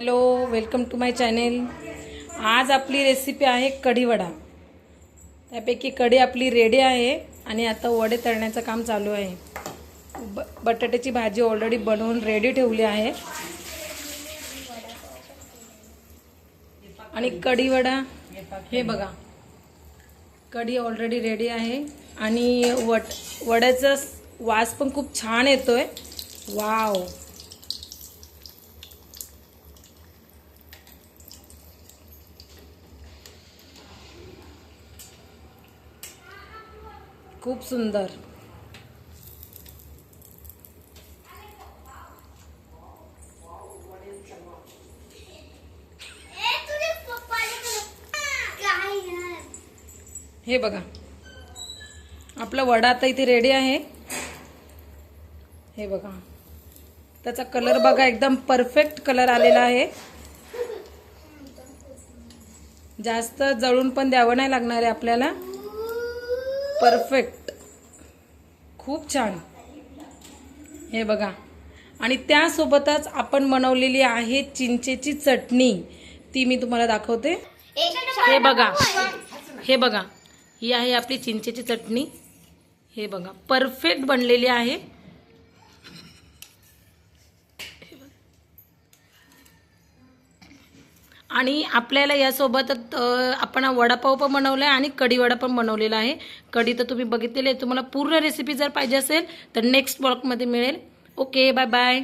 Hello, welcome to my channel. आज आपली recipe आहे कढी वडा। त्यापैकी कढी आपली रेडी आहे आणि आता वडे तळण्याचं काम चालू आहे। बटाट्याची भाजी ऑलरेडी बनवून रेडी ठेवली आहे आणि कढी वडा हे बघा, कढी ऑलरेडी रेडी आहे आणि वड्याचा वास पण खूप छान येतोय। वाव, खूप सुंदर। हे बघा, आपला वडा आता इथे रेडी आहे। हे बघा, त्याचा कलर बघा, एकदम परफेक्ट कलर आलेला आहे। जास्त जळून पण द्यावं नाही लागणार आहे आपल्याला। परफेक्ट, खूप छान। हे बघा, आणि त्यासोबतच आपण बनवलेली आहे चिंचेची चटणी, ती मी तुम्हाला दाखवते। हे बघा, हे बघा, ही आहे आपली चिंचेची चटणी। हे बघा, परफेक्ट बनलेली आहे। आणि आपल्याला यासोबत आपण वडापाव पण बनवला आहे आणि कढी वडा पण बनवलेला आहे। कढी तर तुम्ही बघितलेली आहे। तुम्हाला पूर्ण रेसिपी जर पाहिजे असेल तर नेक्स्ट ब्लॉगमध्ये मिळेल। Okay, bye bye.